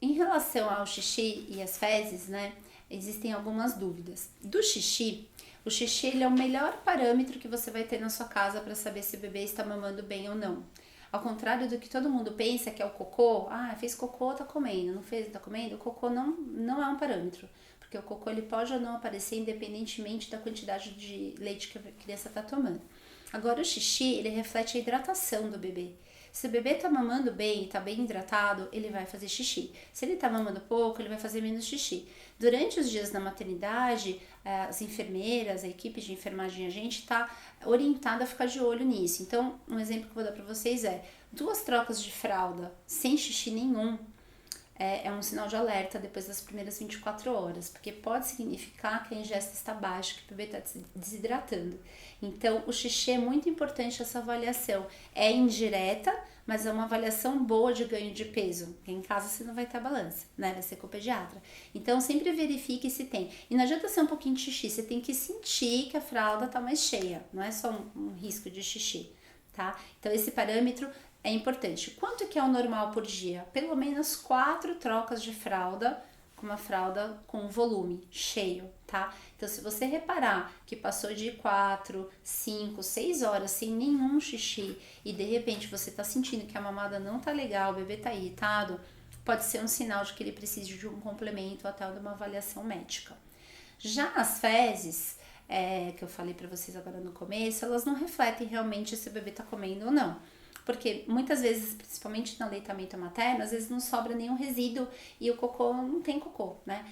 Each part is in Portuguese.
Em relação ao xixi e as fezes, né, existem algumas dúvidas. Do xixi, o xixi ele é o melhor parâmetro que você vai ter na sua casa para saber se o bebê está mamando bem ou não. Ao contrário do que todo mundo pensa que é o cocô, fez cocô, tá comendo, não fez, tá comendo, o cocô não é um parâmetro, porque o cocô ele pode ou não aparecer independentemente da quantidade de leite que a criança está tomando. Agora o xixi, ele reflete a hidratação do bebê. Se o bebê tá mamando bem e tá bem hidratado, ele vai fazer xixi. Se ele tá mamando pouco, ele vai fazer menos xixi. Durante os dias na maternidade, as enfermeiras, a equipe de enfermagem, a gente tá orientada a ficar de olho nisso. Então, um exemplo que eu vou dar pra vocês é 2 trocas de fralda sem xixi nenhum, é um sinal de alerta depois das primeiras 24 horas, porque pode significar que a ingesta está baixa, que o bebê está desidratando. Então, o xixi é muito importante essa avaliação. É indireta, mas é uma avaliação boa de ganho de peso. Porque em casa você não vai ter a balança, né? Vai ser com o pediatra. Então, sempre verifique se tem. E não adianta ser um pouquinho de xixi, você tem que sentir que a fralda está mais cheia, não é só um risco de xixi, tá? Então, esse parâmetro é importante. Quanto que é o normal por dia? Pelo menos 4 trocas de fralda, com uma fralda com volume cheio, tá? Então, se você reparar que passou de 4, 5, 6 horas sem nenhum xixi e de repente você tá sentindo que a mamada não tá legal, o bebê tá irritado, pode ser um sinal de que ele precisa de um complemento até de uma avaliação médica. Já as fezes, que eu falei pra vocês agora no começo, elas não refletem realmente se o bebê tá comendo ou não. Porque muitas vezes, principalmente no aleitamento materno, às vezes não sobra nenhum resíduo e o cocô não tem cocô, né?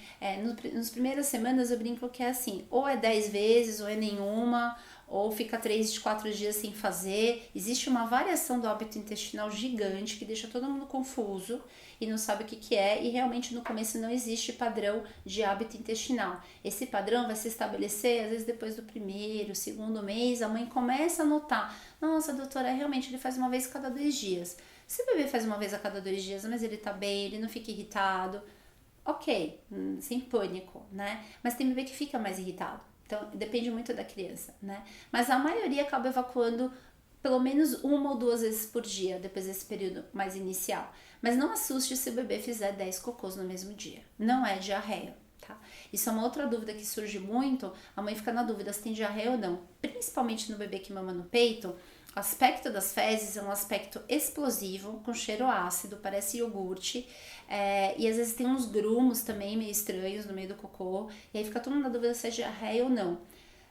Nos primeiras semanas eu brinco que é assim, ou é 10 vezes, ou é nenhuma, ou fica 3 de 4 dias sem fazer. Existe uma variação do hábito intestinal gigante que deixa todo mundo confuso e não sabe o que é, e realmente no começo não existe padrão de hábito intestinal. Esse padrão vai se estabelecer às vezes depois do primeiro, segundo mês, a mãe começa a notar, nossa doutora, realmente ele faz uma vez a cada 2 dias. Se o bebê faz uma vez a cada 2 dias, mas ele tá bem, ele não fica irritado, ok, sem pânico, né? Mas tem bebê que fica mais irritado. Então, depende muito da criança, né? Mas a maioria acaba evacuando pelo menos 1 ou 2 vezes por dia, depois desse período mais inicial. Mas não assuste se o bebê fizer 10 cocôs no mesmo dia. Não é diarreia, tá? Isso é uma outra dúvida que surge muito. A mãe fica na dúvida se tem diarreia ou não. Principalmente no bebê que mama no peito, o aspecto das fezes é um aspecto explosivo, com cheiro ácido, parece iogurte, e às vezes tem uns grumos também meio estranhos no meio do cocô, e aí fica todo mundo na dúvida se é diarreia ou não.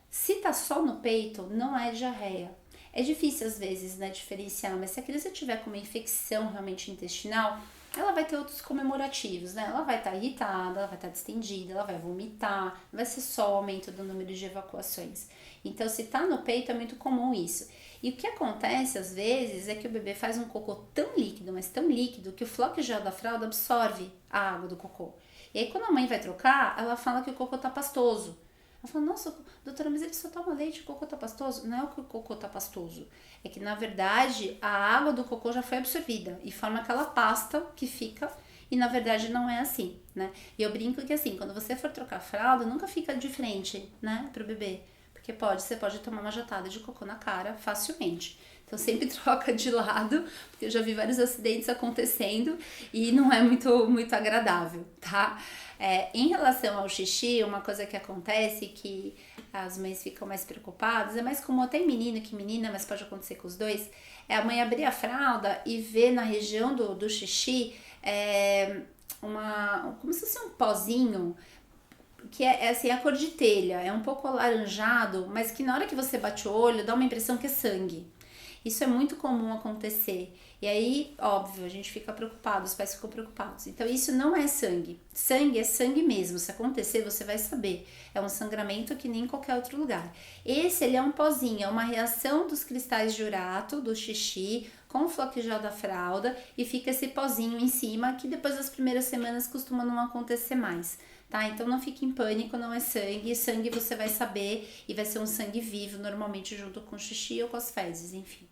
Se tá só no peito, não é diarreia. É difícil às vezes, né, diferenciar, mas se a criança tiver com uma infecção realmente intestinal, ela vai ter outros comemorativos, né? Ela vai estar irritada, ela vai estar distendida, ela vai vomitar, não vai ser só o aumento do número de evacuações. Então, se tá no peito, é muito comum isso. E o que acontece às vezes é que o bebê faz um cocô tão líquido, mas tão líquido, que o floco gel da fralda absorve a água do cocô. E aí, quando a mãe vai trocar, ela fala que o cocô tá pastoso. Ela fala, nossa, doutora, mas ele só toma leite, o cocô tá pastoso? Não é o que o cocô tá pastoso. É que, na verdade, a água do cocô já foi absorvida e forma aquela pasta que fica, e na verdade não é assim, né? E eu brinco que assim, quando você for trocar fralda, nunca fica de frente, né, pro bebê. Porque você pode tomar uma jatada de cocô na cara facilmente. Então sempre troca de lado, porque eu já vi vários acidentes acontecendo e não é muito agradável, tá? Em relação ao xixi, uma coisa que acontece que as mães ficam mais preocupadas, é mais comum até em menino que menina, mas pode acontecer com os dois, é a mãe abrir a fralda e ver na região do xixi como se fosse um pozinho, que é assim, a cor de telha, é um pouco alaranjado, mas que na hora que você bate o olho dá uma impressão que é sangue. Isso é muito comum acontecer. E aí, óbvio, a gente fica preocupado, os pais ficam preocupados. Então, isso não é sangue. Sangue é sangue mesmo. Se acontecer, você vai saber. É um sangramento que nem em qualquer outro lugar. Esse, ele é um pozinho, é uma reação dos cristais de urato, do xixi, com o floquijel da fralda, e fica esse pozinho em cima, que depois das primeiras semanas costuma não acontecer mais. Tá? Então não fique em pânico, não é sangue. Sangue você vai saber e vai ser um sangue vivo, normalmente junto com o xixi ou com as fezes, enfim.